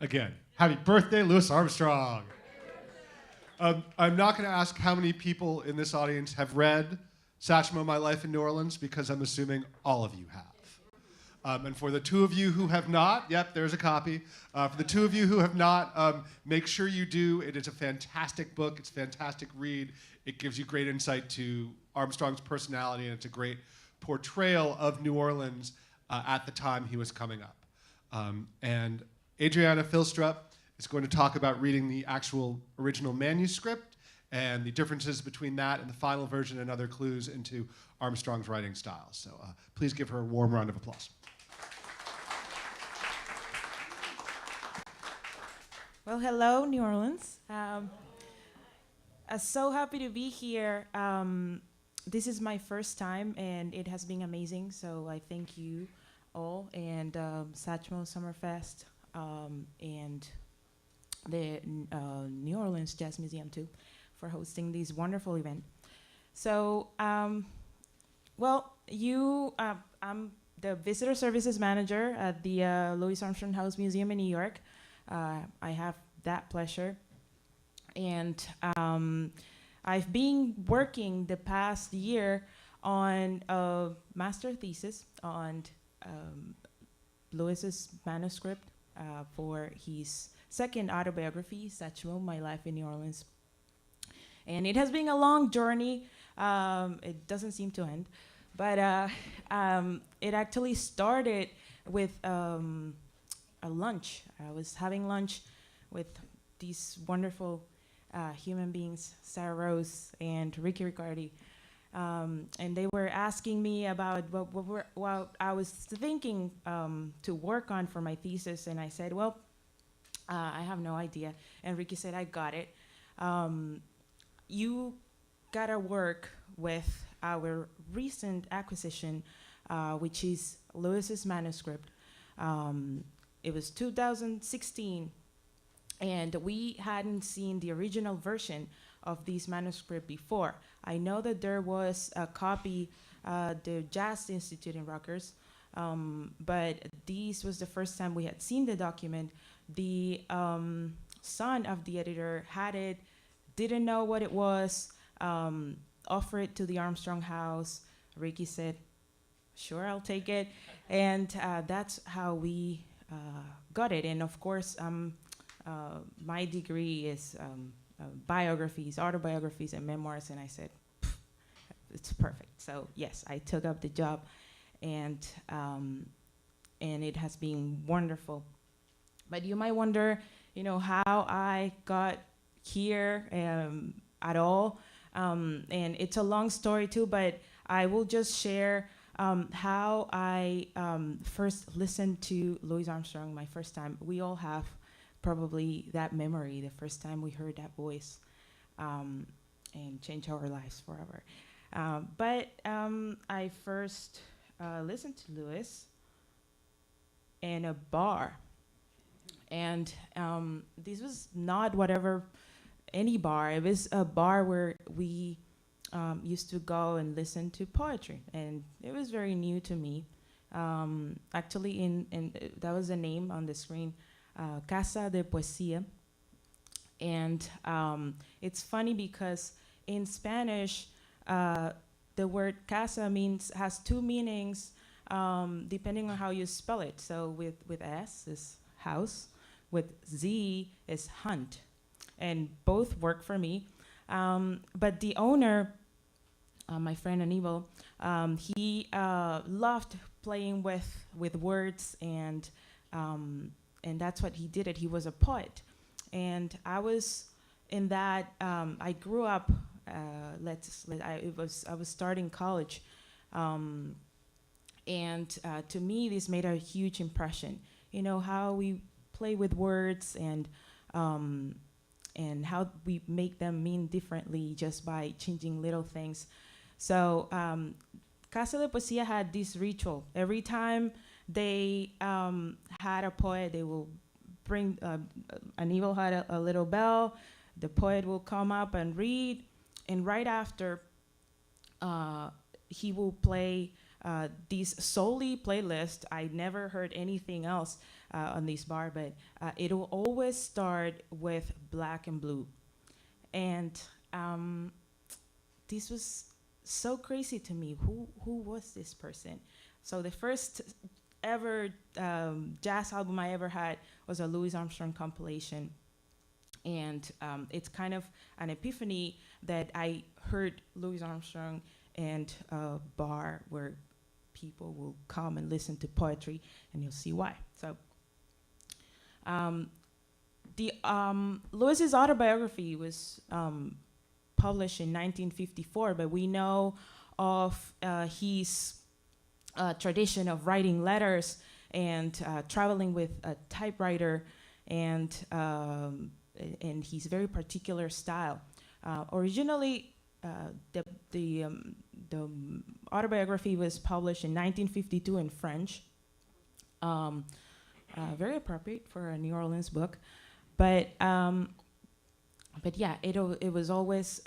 Again, happy birthday, Louis Armstrong. I'm not going to ask how many people in this audience have read Satchmo, My Life in New Orleans, because I'm assuming all of you have. And for the two of you who have not, yep, there's a copy. For the two of you who have not, make sure you do. It is a fantastic book. It's a fantastic read. It gives you great insight to Armstrong's personality, and it's a great portrayal of New Orleans at the time he was coming up. And Adriana Filstrup is going to talk about reading the actual original manuscript and the differences between that and the final version and other clues into Armstrong's writing style. So please give her a warm round of applause. Well, hello, New Orleans. I'm so happy to be here. This is my first time, and it has been amazing. So I thank you all, and Satchmo Summerfest, and the New Orleans Jazz Museum, too, for hosting this wonderful event. So, I'm the Visitor Services Manager at the Louis Armstrong House Museum in New York. I have that pleasure. And I've been working the past year on a master thesis on Louis's manuscript for his second autobiography, Satchmo, My Life in New Orleans. And it has been a long journey. It doesn't seem to end. But it actually started with a lunch. I was having lunch with these wonderful human beings, Sarah Rose and Ricky Riccardi. And they were asking me about what I was thinking to work on for my thesis. And I said, well, I have no idea. And Ricky said, I got it. You gotta work with our recent acquisition, which is Louis's manuscript. It was 2016, and we hadn't seen the original version of this manuscript before. I know that there was a copy at the Jazz Institute in Rutgers, but this was the first time we had seen the document. The son of the editor had it, didn't know what it was, offered it to the Armstrong house. Ricky said, sure, I'll take it. And that's how we got it. And of course, my degree is biographies, autobiographies, and memoirs. And I said, it's perfect. So yes, I took up the job, and it has been wonderful. But you might wonder, how I got here at all. And it's a long story too, but I will just share how I first listened to Louis Armstrong my first time. We all have probably that memory, the first time we heard that voice, and changed our lives forever. But I first listened to Louis in a bar. And this was not any bar. It was a bar where we used to go and listen to poetry, and it was very new to me. Actually, that was the name on the screen, Casa de Poesía. And it's funny because in Spanish, the word casa has two meanings depending on how you spell it. So with S is house, with Z is hunt, and both work for me. But the owner, my friend Aníbal, he loved playing with words, and that's what he did. He was a poet, and I was in that. I grew up. I was starting college, and to me this made a huge impression. How we play with words, and how we make them mean differently just by changing little things. So Casa de Poesía had this ritual. Every time they had a poet, they will bring, Aníbal had a little bell, the poet will come up and read, and right after, he will play this solely playlist, I never heard anything else on this bar, but it'll always start with Black and Blue. And this was so crazy to me. Who was this person? So the first ever jazz album I ever had was a Louis Armstrong compilation. And it's kind of an epiphany that I heard Louis Armstrong and a bar where people will come and listen to poetry, and you'll see why. So Louis's autobiography was published in 1954, but we know of his tradition of writing letters and traveling with a typewriter and his very particular style. Originally, the autobiography was published in 1952 in French. Very appropriate for a New Orleans book, but yeah, it was always.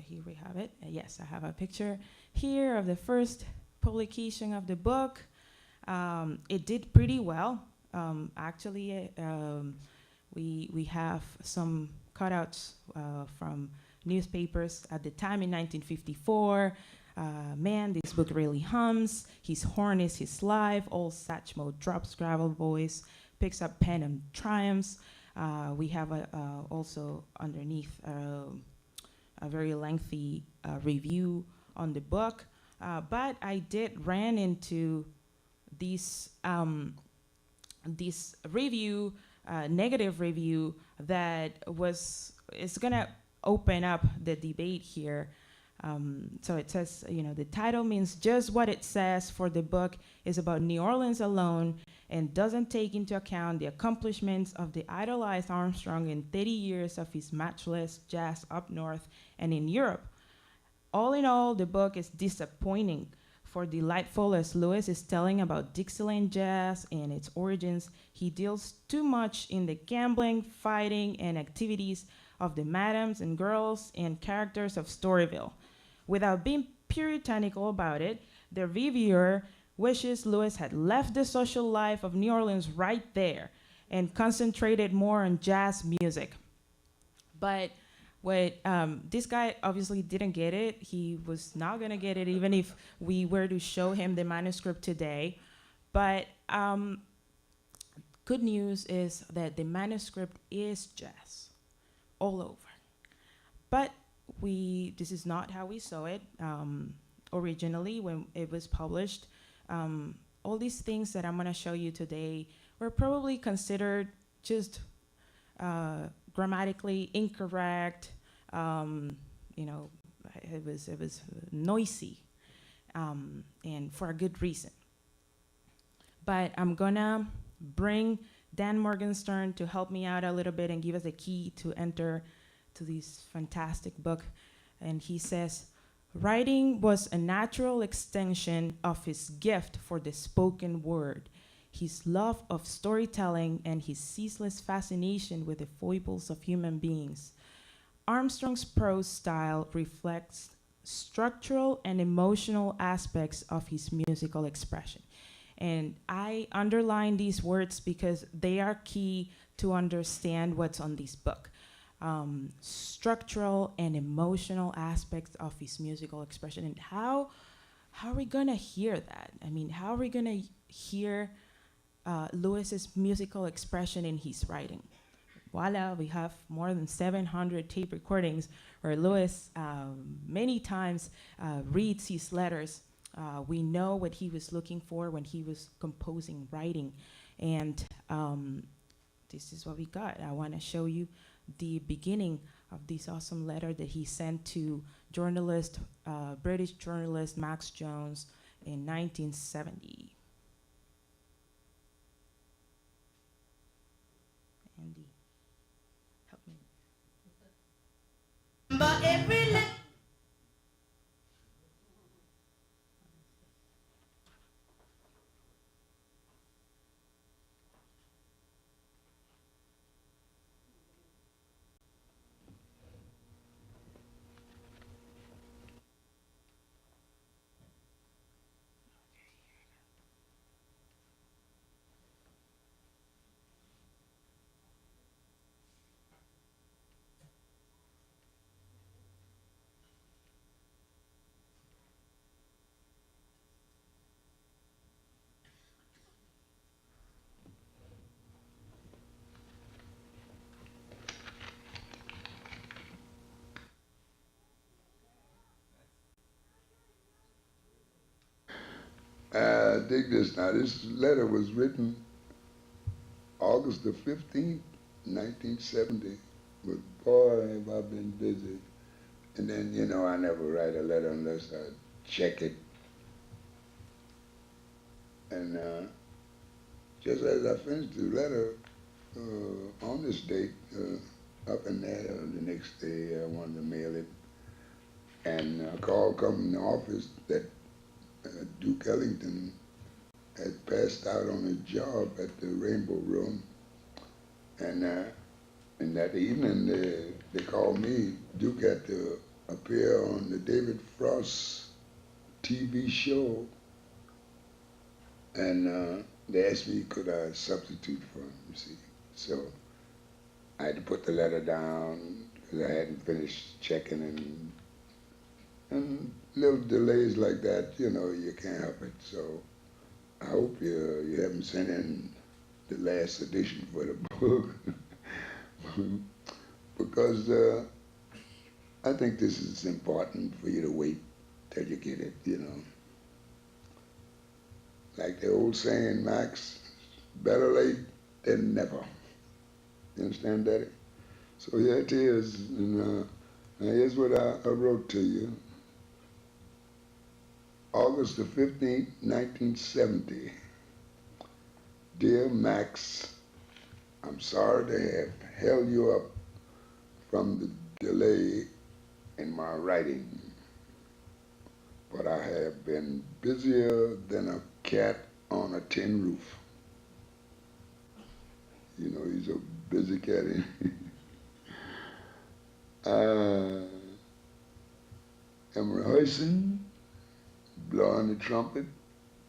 Here we have it. Yes, I have a picture here of the first publication of the book. It did pretty well. Actually, we have some cutouts from newspapers at the time in 1954. Man, this book really hums. His horn is his life. Old Satchmo drops gravel voice, picks up pen and triumphs. We have also underneath a very lengthy review on the book. But I did ran into this review, negative review that is gonna open up the debate here. So it says, the title means just what it says, for the book is about New Orleans alone and doesn't take into account the accomplishments of the idolized Armstrong in 30 years of his matchless jazz up north and in Europe. All in all, the book is disappointing. For delightful as Louis is telling about Dixieland jazz and its origins, he deals too much in the gambling, fighting, and activities of the madams and girls and characters of Storyville. Without being puritanical about it, the reviewer wishes Louis had left the social life of New Orleans right there and concentrated more on jazz music. But what this guy obviously didn't get it. He was not going to get it even if we were to show him the manuscript today. But good news is that the manuscript is jazz all over. But this is not how we saw it originally when it was published. All these things that I'm going to show you today were probably considered just grammatically incorrect. It was noisy, and for a good reason. But I'm gonna bring Dan Morgenstern to help me out a little bit and give us a key to enter to this fantastic book. And he says, writing was a natural extension of his gift for the spoken word, his love of storytelling, and his ceaseless fascination with the foibles of human beings. Armstrong's prose style reflects structural and emotional aspects of his musical expression. And I underline these words because they are key to understand what's on this book. Structural and emotional aspects of his musical expression. And how are we gonna hear that? I mean, how are we gonna hear Louis's musical expression in his writing? Voila, we have more than 700 tape recordings where Louis many times reads his letters. We know what he was looking for when he was composing, writing. And this is what we got. I want to show you the beginning of this awesome letter that he sent to British journalist Max Jones in 1970. Andy, help me. But every dig this now. This letter was written August the 15th, 1970. But boy, have I been busy. And then, you know, I never write a letter unless I check it. And just as I finished the letter on this date, up in there the next day, I wanted to mail it. And a call come from the office that Duke Ellington had passed out on his job at the Rainbow Room. And that evening, they called me. Duke had to appear on the David Frost TV show. And they asked me, could I substitute for him, you see. So I had to put the letter down because I hadn't finished checking, and little delays like that, you know, you can't help it. So I hope you haven't sent in the last edition for the book because I think this is important for you to wait till you get it, you know. Like the old saying, Max, better late than never. You understand, Daddy? So here it is, and now here's what I wrote to you. August the 15th, 1970. Dear Max, I'm sorry to have held you up from the delay in my writing, but I have been busier than a cat on a tin roof. You know, he's a busy cat. I am rehearsing, blowing the trumpet,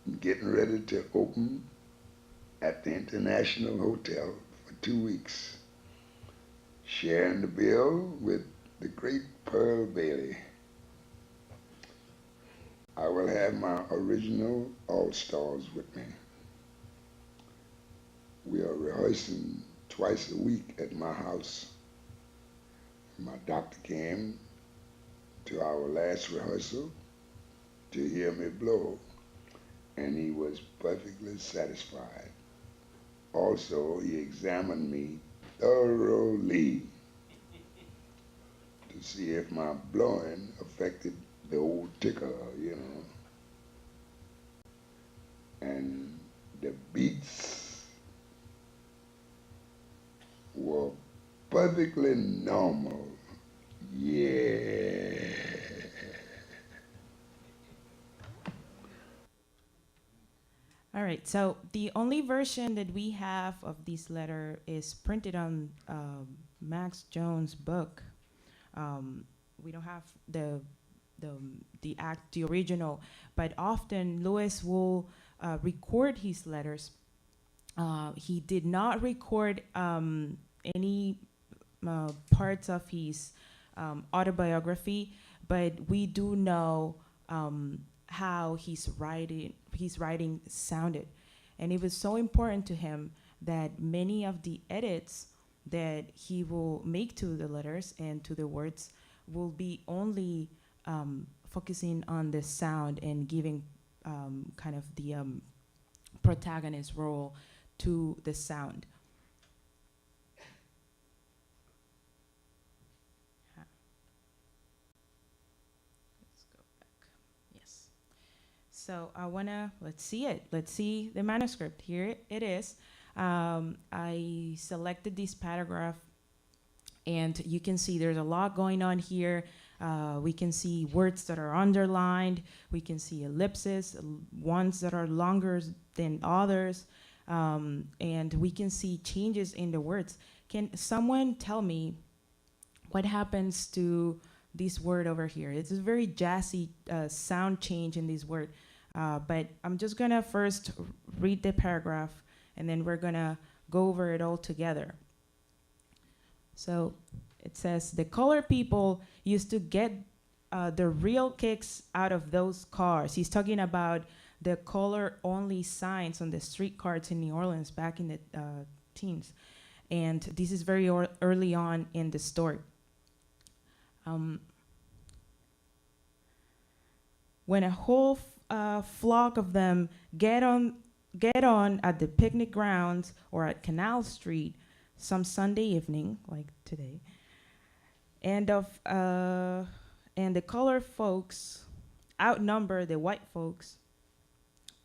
and getting ready to open at the International Hotel for 2 weeks, sharing the bill with the great Pearl Bailey. I will have my original all-stars with me. We are rehearsing twice a week at my house. My doctor came to our last rehearsal to hear me blow, and he was perfectly satisfied. Also, he examined me thoroughly to see if my blowing affected the old ticker, you know. And the beats were perfectly normal. Yeah. All right, so the only version that we have of this letter is printed on Max Jones' book. We don't have the original, but often Lewis will record his letters. He did not record any parts of his autobiography, but we do know how his writing sounded. And it was so important to him that many of the edits that he will make to the letters and to the words will be only focusing on the sound and giving kind of the protagonist role to the sound. Let's go back. Yes. So let's see it. Let's see the manuscript. Here it is. I selected this paragraph, and you can see there's a lot going on here. We can see words that are underlined. We can see ellipses, ones that are longer than others. And we can see changes in the words. Can someone tell me what happens to this word over here? It's a very jazzy sound change in this word. But I'm just gonna first read the paragraph, and then we're gonna go over it all together. So it says, the colored people used to get the real kicks out of those cars. He's talking about the color-only signs on the streetcars in New Orleans back in the teens. And this is very early on in the story. When a whole flock of them get on at the picnic grounds or at Canal Street some Sunday evening, like today, and the colored folks outnumber the white folks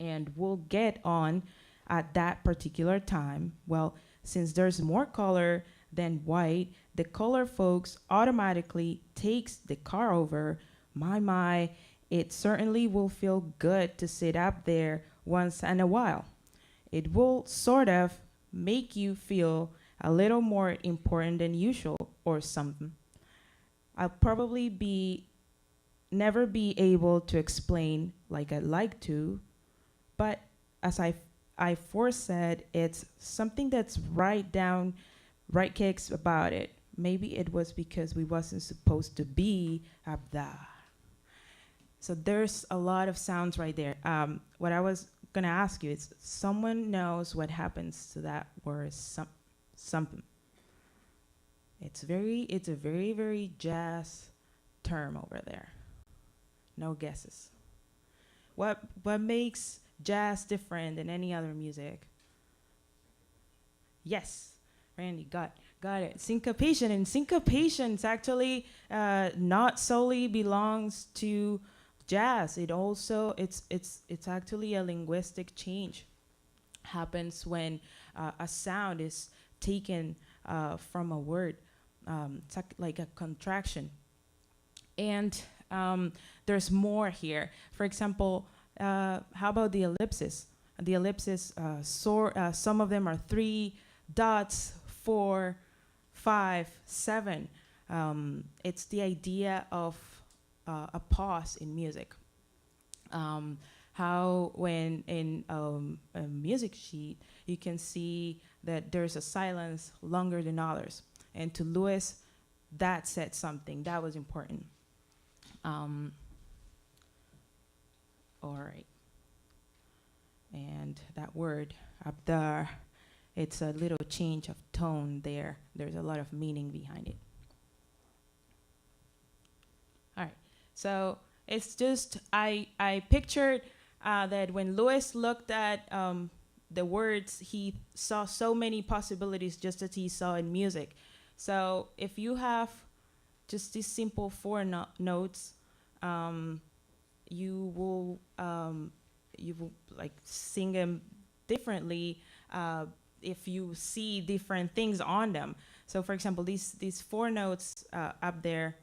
and will get on at that particular time. Well, since there's more color than white, the colored folks automatically takes the car over. My, it certainly will feel good to sit up there once in a while. It will sort of make you feel a little more important than usual or something. I'll probably never be able to explain like I'd like to, but as I foresaid, it's something that's right kicks about it. Maybe it was because we wasn't supposed to be up there. So there's a lot of sounds right there. What I was gonna ask you is, someone knows what happens to that word something? It's a very, very jazz term over there. No guesses. What makes jazz different than any other music? Yes, Randy got it. Syncopation, and syncopations actually not solely belongs to jazz. It also it's actually a linguistic change. Happens when a sound is taken from a word. It's like a contraction. And there's more here. For example, how about the ellipsis? The ellipsis, some of them are 3 dots, 4, 5, 7. It's the idea of a pause in music. How when in a music sheet, you can see that there's a silence longer than others. And to Lewis, that said something. That was important. All right. And that word up there, it's a little change of tone there. There's a lot of meaning behind it. All right. So it's just, I pictured that when Lewis looked at the words, he saw so many possibilities just as he saw in music. So if you have just these simple 4 notes, you will like sing them differently if you see different things on them. So for example, these 4 notes up there,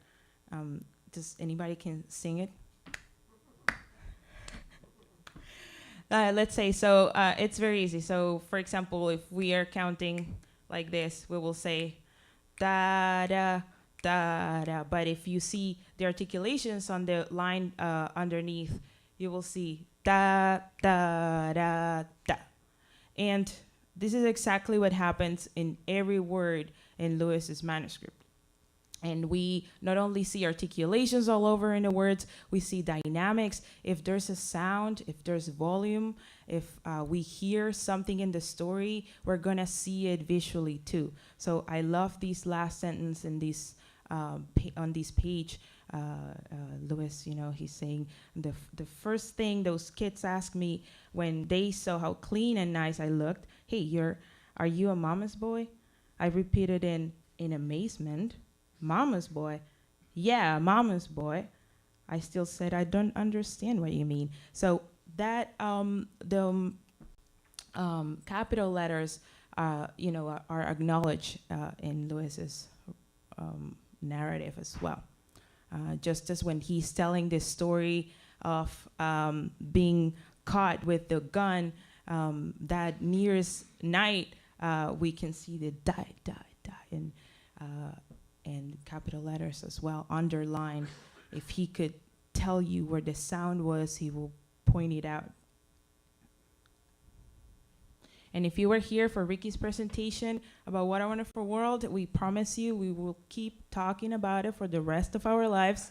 does anybody can sing it? Let's say, so it's very easy. So for example, if we are counting like this, we will say da da da da. But if you see the articulations on the line underneath, you will see da da da da. And this is exactly what happens in every word in Lewis's manuscript. And we not only see articulations all over in the words, we see dynamics. If there's a sound, if there's volume, if we hear something in the story, we're gonna see it visually too. So I love this last sentence in this on this page. Lewis, he's saying the first thing those kids asked me when they saw how clean and nice I looked, hey, are you a mama's boy? I repeated in amazement. Mama's boy? Yeah, mama's boy. I still said, I don't understand what you mean. So that the capital letters, are acknowledged in Lewis's narrative as well. Just as when he's telling this story of being caught with the gun, that nearest night, we can see the die, and capital letters as well, underlined. If he could tell you where the sound was, he will point it out. And if you were here for Ricky's presentation about What a Wonderful World, we promise you we will keep talking about it for the rest of our lives.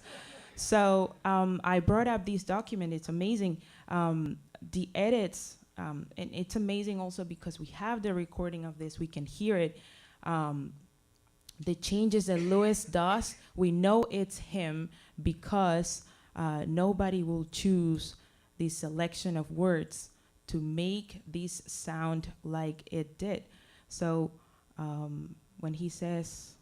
So I brought up this document. It's amazing. The edits, and it's amazing also because we have the recording of this. We can hear it. The changes that Lewis does, we know it's him because nobody will choose this selection of words to make this sound like it did. So when he says,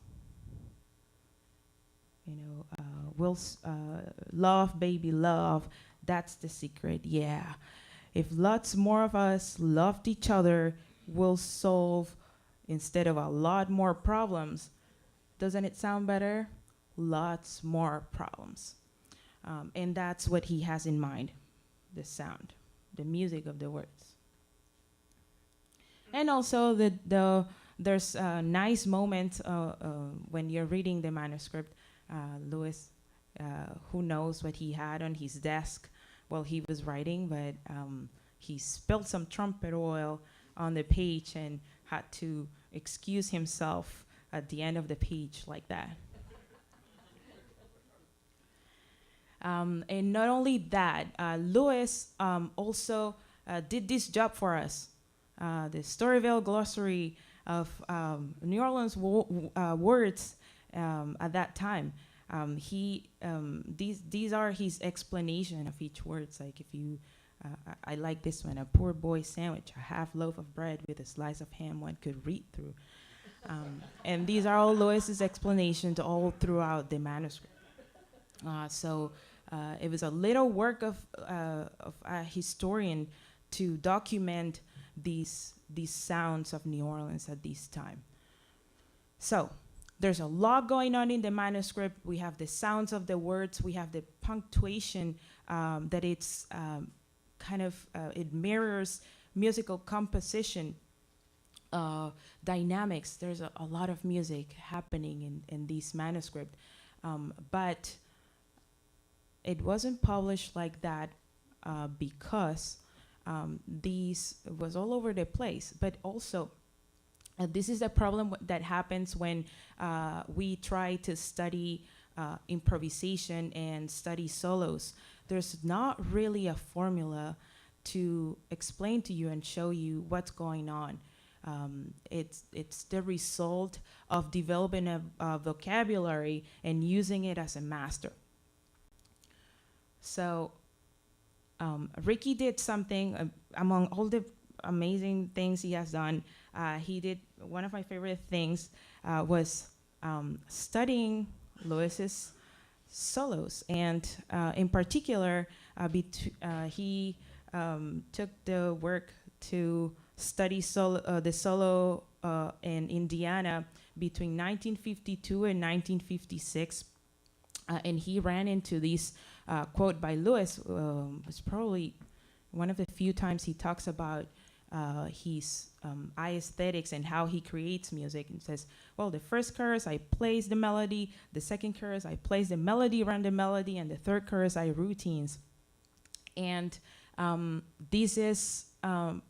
love, baby, love, that's the secret, yeah. If lots more of us loved each other, we'll solve, instead of a lot more problems. Doesn't it sound better? Lots more problems. And that's what he has in mind, the sound, the music of the words. And also there's a nice moment when you're reading the manuscript. Lewis, who knows what he had on his desk while he was writing, but he spilled some trumpet oil on the page and had to excuse himself at the end of the page like that. And not only that, Lewis also did this job for us. The Storyville glossary of New Orleans words at that time. These are his explanation of each word. It's like, if you, I like this one, a poor boy sandwich, a half loaf of bread with a slice of ham one could read through. And these are all Lewis's explanations all throughout the manuscript. So it was a little work of a historian to document these sounds of New Orleans at this time. So there's a lot going on in the manuscript. We have the sounds of the words. We have the punctuation that it's it mirrors musical composition, dynamics. There's a lot of music happening in this manuscript, but it wasn't published like that because these was all over the place. But also, this is a problem that happens when we try to study improvisation and study solos. There's not really a formula to explain to you and show you what's going on. It's the result of developing a vocabulary and using it as a master. So Ricky did something among all the amazing things he has done. He did one of my favorite things was studying Lewis's solos, and in particular, he took the work to study the solo in Indiana between 1952 and 1956, and he ran into this quote by Lewis. It's probably one of the few times he talks about his aesthetics and how he creates music, and says, well, the first chorus I place the melody, the second chorus I place the melody around the melody, and the third chorus I routines. And this is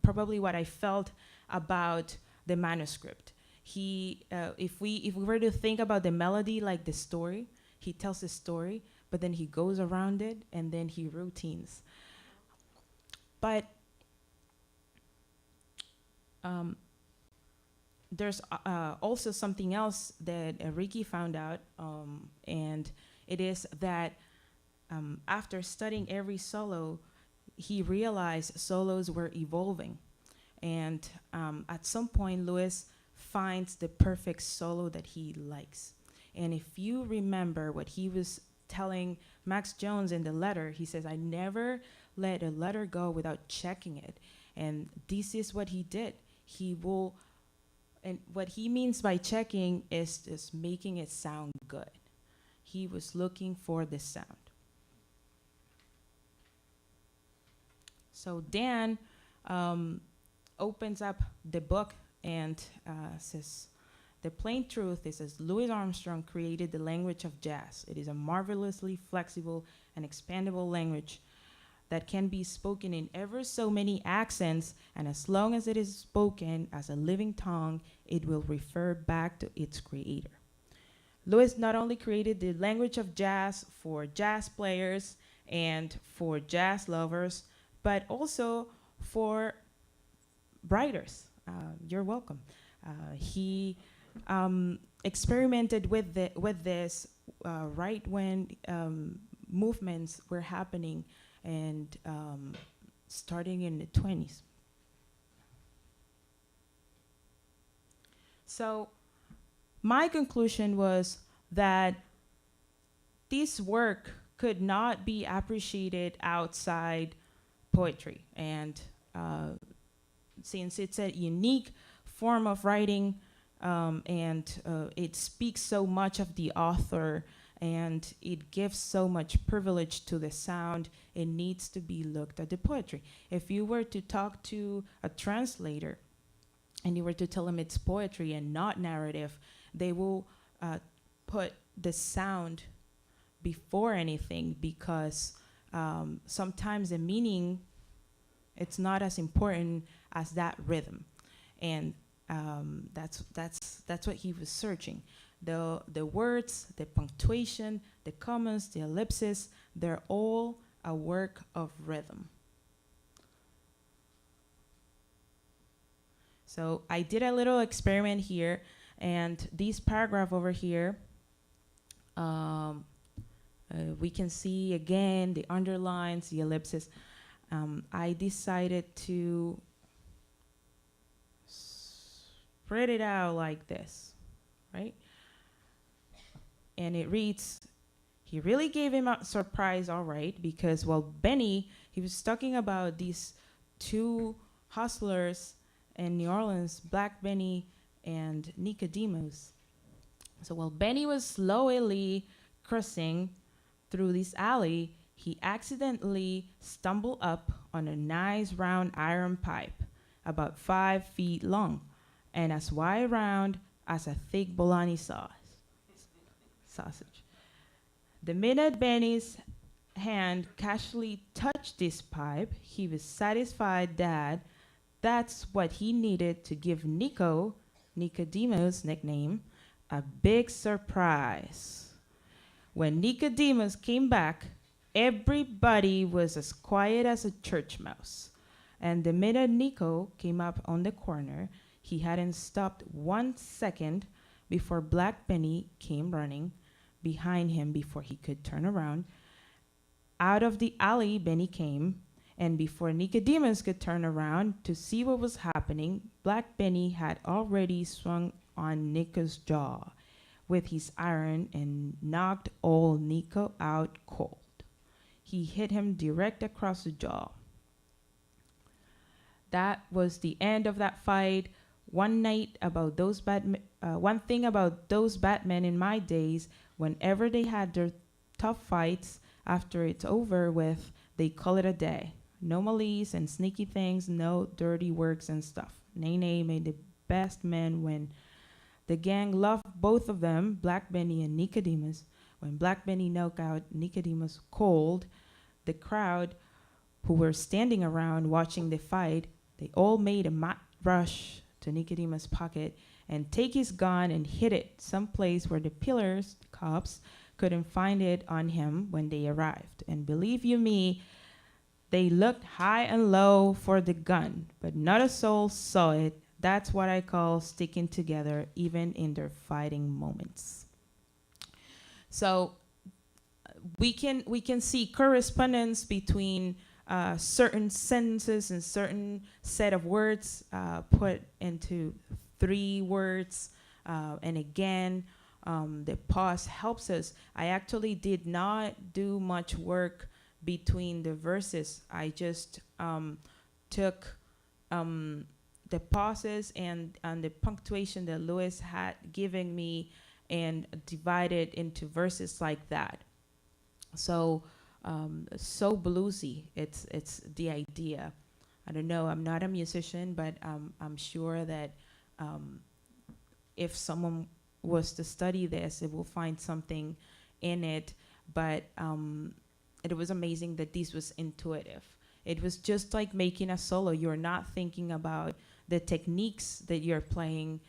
probably what I felt about the manuscript. If we were to think about the melody like the story, he tells the story, but then he goes around it and then he routines. But there's also something else that Ricky found out, and it is that after studying every solo, he realized solos were evolving. And at some point, Lewis finds the perfect solo that he likes. And if you remember what he was telling Max Jones in the letter, he says, I never let a letter go without checking it. And this is what he did. And what he means by checking is just making it sound good. He was looking for the sound. So Dan opens up the book and says, the plain truth is, as Louis Armstrong created the language of jazz. It is a marvelously flexible and expandable language that can be spoken in ever so many accents, and as long as it is spoken as a living tongue, it will refer back to its creator. Louis not only created the language of jazz for jazz players and for jazz lovers, but also for writers. You're welcome. He experimented with this right when movements were happening and starting in the 20s. So my conclusion was that this work could not be appreciated outside poetry. And since it's a unique form of writing, and it speaks so much of the author, and it gives so much privilege to the sound, it needs to be looked at the poetry. If you were to talk to a translator and you were to tell them it's poetry and not narrative, they will put the sound before anything, because sometimes the meaning, it's not as important as that rhythm. And that's what he was searching. The words, the punctuation, the commas, the ellipses, they're all a work of rhythm. So I did a little experiment here, and this paragraph over here, we can see again the underlines, the ellipses. I decided to spread it out like this, right? And it reads, he really gave him a surprise, all right, because, well, Benny, he was talking about these two hustlers in New Orleans, Black Benny and Nicodemus. So while Benny was slowly crossing through this alley, he accidentally stumbled up on a nice round iron pipe, about 5 feet long, and as wide round as a thick bologna sausage. The minute Benny's hand casually touched this pipe, he was satisfied that that's what he needed to give Nicodemus' nickname, a big surprise. When Nicodemus came back, everybody was as quiet as a church mouse. And the minute Nico came up on the corner, he hadn't stopped 1 second before Black Benny came running behind him before he could turn around. Out of the alley, Benny came, and before Nicodemus could turn around to see what was happening, Black Benny had already swung on Nico's jaw with his iron and knocked old Nico out cold. He hit him direct across the jaw. That was the end of that fight. One thing about those bad men in my days, whenever they had their tough fights, after it's over with, they call it a day. No malice and sneaky things, no dirty works and stuff. Nene made the best men win. The gang loved both of them, Black Benny and Nicodemus. When Black Benny knocked out Nicodemus cold, the crowd who were standing around watching the fight, they all made a mad rush to Nicodemus' pocket and take his gun and hid it someplace where the pillars, the cops, couldn't find it on him when they arrived. And believe you me, they looked high and low for the gun, but not a soul saw it. That's what I call sticking together, even in their fighting moments. So we can see correspondence between certain sentences and certain set of words put into 3 words, and again, the pause helps us. I actually did not do much work between the verses. I just took the pauses and the punctuation that Lewis had given me and divided into verses like that. So so bluesy, it's the idea. I don't know, I'm not a musician, but I'm sure that if someone was to study this, it will find something in it. But it was amazing that this was intuitive. It was just like making a solo. You're not thinking about the techniques that you're playing,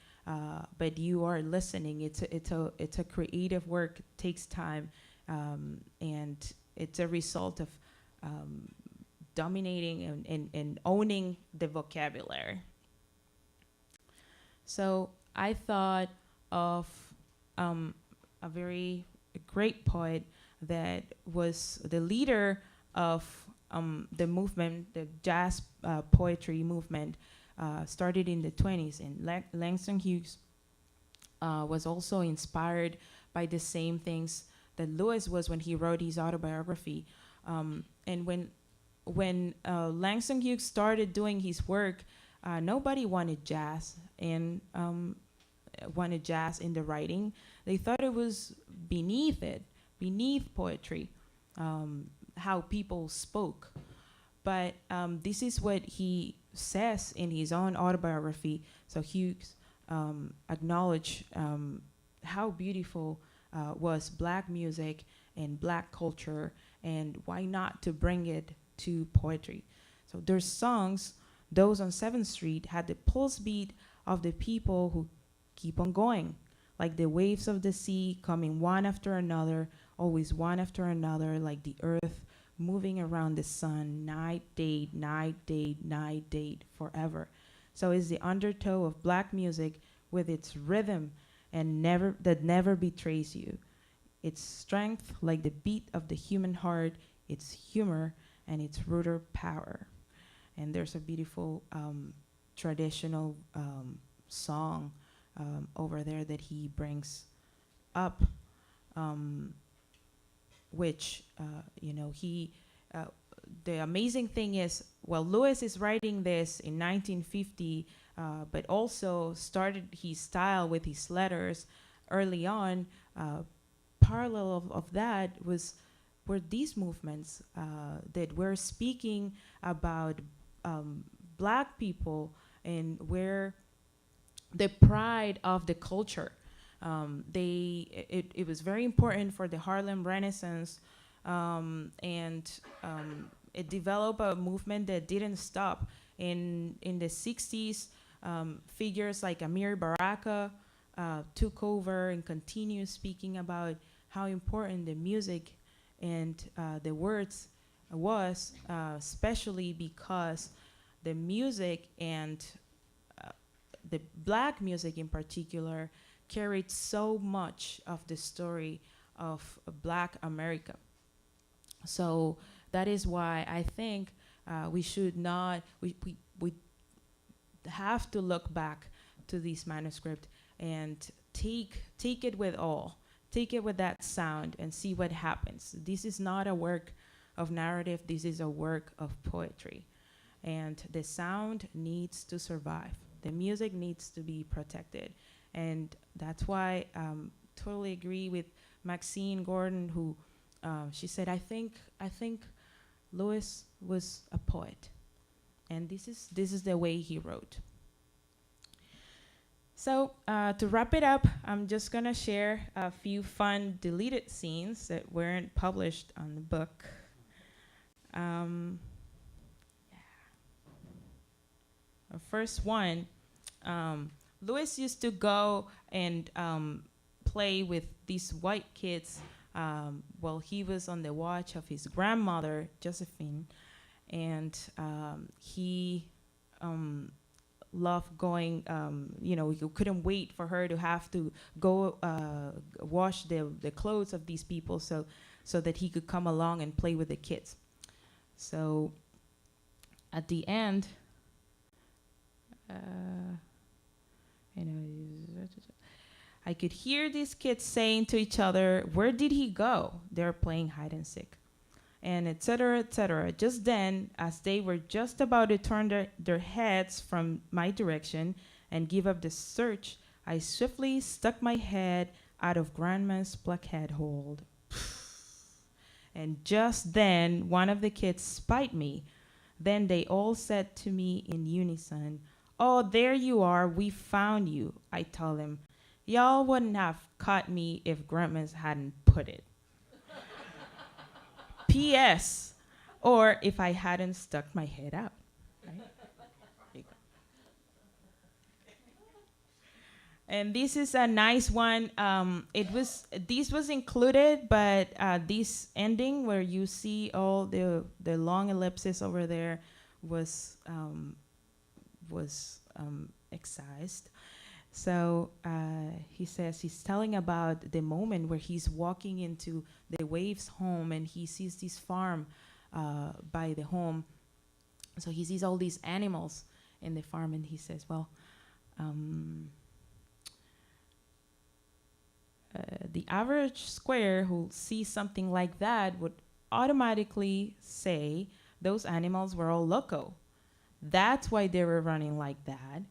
but you are listening. It's a creative work. It takes time, and it's a result of dominating and owning the vocabulary. So I thought of a very great poet that was the leader of the movement, the jazz poetry movement, started in the 20s, and Langston Hughes was also inspired by the same things that Lewis was when he wrote his autobiography. And when Langston Hughes started doing his work, nobody wanted jazz and wanted jazz in the writing. They thought it was beneath poetry, how people spoke. But this is what he says in his own autobiography. So Hughes acknowledged how beautiful was black music and black culture, and why not to bring it to poetry. So their songs, those on 7th Street, had the pulse beat of the people who keep on going, like the waves of the sea coming one after another, always one after another, like the earth moving around the sun, night, day, night, day, night, day, forever. So it's the undertow of black music with its rhythm and never betrays you. Its strength, like the beat of the human heart, its humor, and its ruder power. And there's a beautiful traditional song over there that he brings up, which, the amazing thing is, well, Lewis is writing this in 1950, but also started his style with his letters early on. Parallel of that were these movements that were speaking about black people and where the pride of the culture. It was very important for the Harlem Renaissance, and it developed a movement that didn't stop. In the 60s, figures like Amiri Baraka took over and continued speaking about how important the music and the words was, especially because the music and the black music in particular carried so much of the story of black America. So that is why I think we should not, we have to look back to this manuscript and take it with all. Take it with that sound and see what happens. This is not a work of narrative, this is a work of poetry. And the sound needs to survive. The music needs to be protected. And that's why I totally agree with Maxine Gordon, who she said, I think Lewis was a poet. And this is the way he wrote. So to wrap it up, I'm just gonna share a few fun deleted scenes that weren't published on the book. The first one, Lewis used to go and play with these white kids while he was on the watch of his grandmother, Josephine, and he loved going, he couldn't wait for her to have to go wash the clothes of these people so that he could come along and play with the kids. So at the end, I could hear these kids saying to each other, "Where did he go?" They're playing hide and seek, and et cetera, et cetera. Just then, as they were just about to turn their heads from my direction and give up the search, I swiftly stuck my head out of Grandma's blockhead hold. And just then, one of the kids spied me. Then they all said to me in unison, "Oh, there you are, we found you." I told them, "Y'all wouldn't have caught me if Grandma's hadn't put it." P.S. Or if I hadn't stuck my head out. Right? There you go. And this is a nice one. This was included, but this ending where you see all the long ellipses over there was excised. So he says he's telling about the moment where he's walking into the waves home and he sees this farm by the home. So he sees all these animals in the farm, and he says, well, the average square who sees something like that would automatically say those animals were all loco. That's why they were running like that.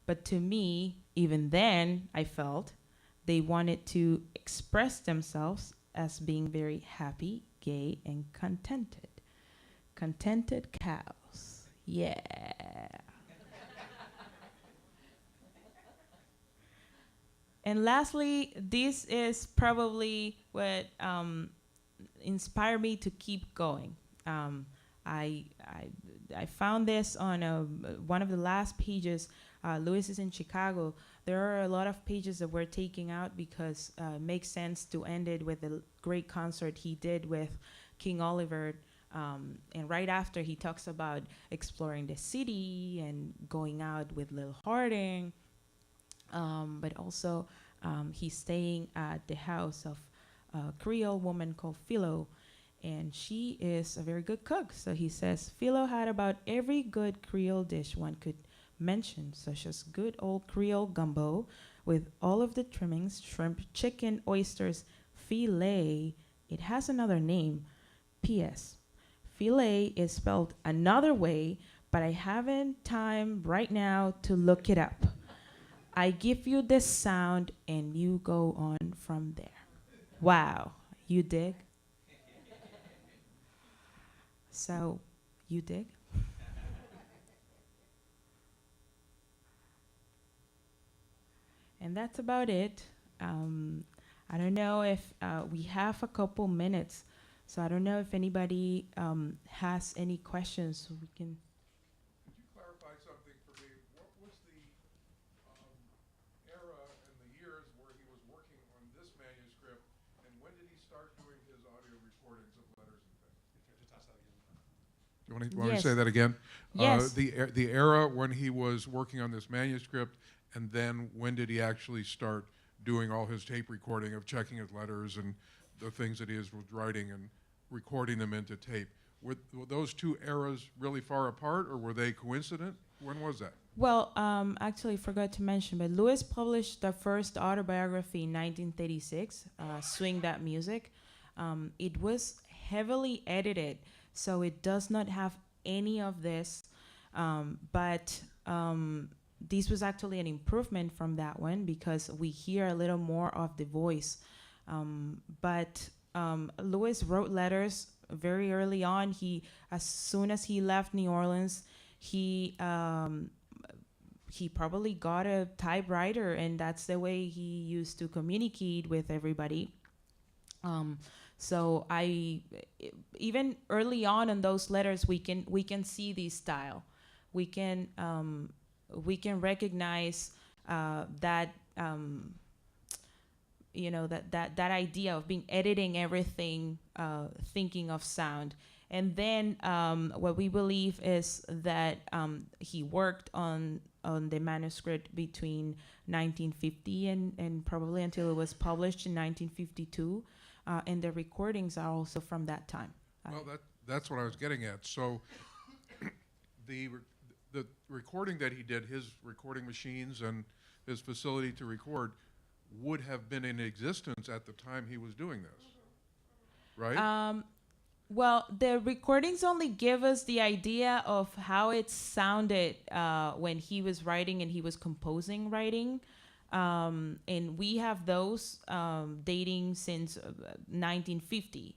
But to me, even then, I felt they wanted to express themselves as being very happy, gay, and contented. Contented cows. Yeah. And lastly, this is probably what inspired me to keep going. I found this on one of the last pages. Louis is in Chicago. There are a lot of pages that we're taking out because it makes sense to end it with a great concert he did with King Oliver. And right after, he talks about exploring the city and going out with Lil Harding. But also, he's staying at the house of a Creole woman called Philo, and she is a very good cook. So he says, Philo had about every good Creole dish one could mention, such as good old Creole gumbo with all of the trimmings, shrimp, chicken, oysters, filet. It has another name. P.S. Filet is spelled another way, but I haven't time right now to look it up. I give you this sound, and you go on from there. Wow, you dig? So, you dig? And that's about it. I don't know if we have a couple minutes, so I don't know if anybody has any questions, so we can. Could you clarify something for me? What was the era and the years where he was working on this manuscript, and when did he start doing his audio recordings of letters and things? Do you want to say that again? Yes. The era when he was working on this manuscript, and then when did he actually start doing all his tape recording of checking his letters and the things that he was writing and recording them into tape? Were those two eras really far apart, or were they coincident? When was that? Well, actually, I forgot to mention, but Louis published the first autobiography in 1936, Swing That Music. It was heavily edited, so it does not have any of this, but this was actually an improvement from that one because we hear a little more of the voice. But Louis wrote letters very early on. As soon as he left New Orleans, he probably got a typewriter, and that's the way he used to communicate with everybody. So even early on in those letters, we can see the style. We can recognize that that idea of being editing everything, thinking of sound. And then what we believe is that he worked on the manuscript between 1950 and probably until it was published in 1952. And the recordings are also from that time. Well, that's what I was getting at. So the recording that he did, his recording machines and his facility to record, would have been in existence at the time he was doing this, right? Well, the recordings only give us the idea of how it sounded when he was writing and he was composing writing. And we have those dating since 1950.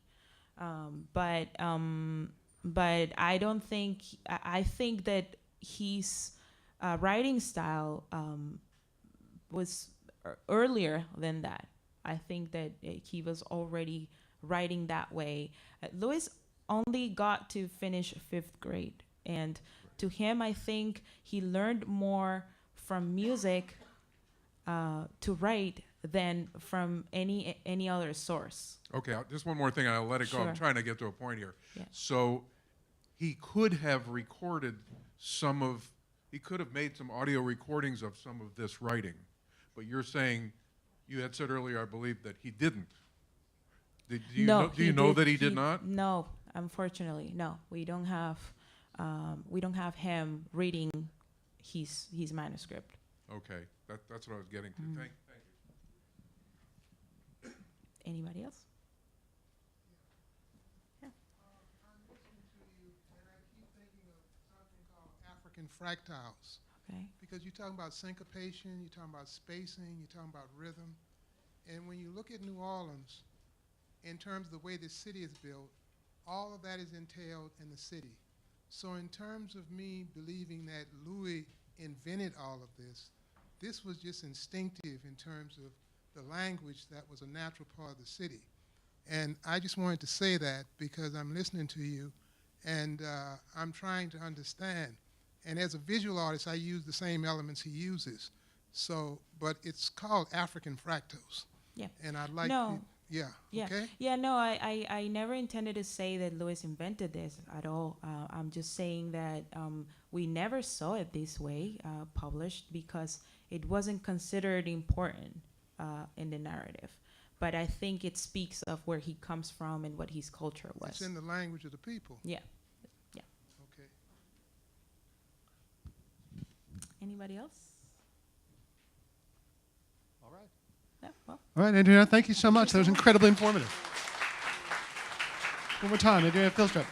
But I don't think, I think that his writing style was earlier than that. I think that he was already writing that way. Louis only got to finish 5th grade. And to him, I think he learned more from music to write than from any other source. Okay, just one more thing, and I'll let it go. Sure. I'm trying to get to a point here. Yeah. So he could have recorded he could have made some audio recordings of some of this writing, but you're saying, you had said earlier, I believe, that he didn't. Do you know that he did not? No, Unfortunately, no, we don't have him reading his manuscript. Okay, that's what I was getting to. Thank you. Anybody else? I'm listening to you, and I keep thinking of something called African fractals. Okay. Because you're talking about syncopation, you're talking about spacing, you're talking about rhythm. And when you look at New Orleans, in terms of the way the city is built, all of that is entailed in the city. So in terms of me believing that Louis invented all of this was just instinctive in terms of the language that was a natural part of the city. And I just wanted to say that because I'm listening to you and I'm trying to understand. And as a visual artist, I use the same elements he uses. So, but it's called African fractals. Yeah. And I'd like No. yeah, Yeah. okay? Yeah, no, I never intended to say that Louis invented this at all. I'm just saying that we never saw it this way published because it wasn't considered important in the narrative. But I think it speaks of where he comes from and what his culture was. It's in the language of the people. Yeah. Yeah. Okay. Anybody else? All right. Yeah, well. All right, Adriana, thank you so much. That was incredibly informative. One more time, Adriana Filstrup.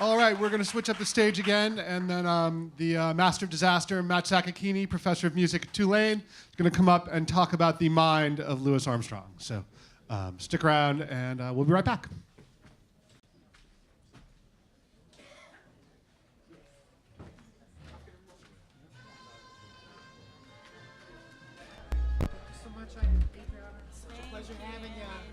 All right, we're going to switch up the stage again, and then the Master of Disaster, Matt Sakakini, Professor of Music at Tulane, is going to come up and talk about the mind of Louis Armstrong. So stick around, and we'll be right back. So much, Adriana. It's such a pleasure having you.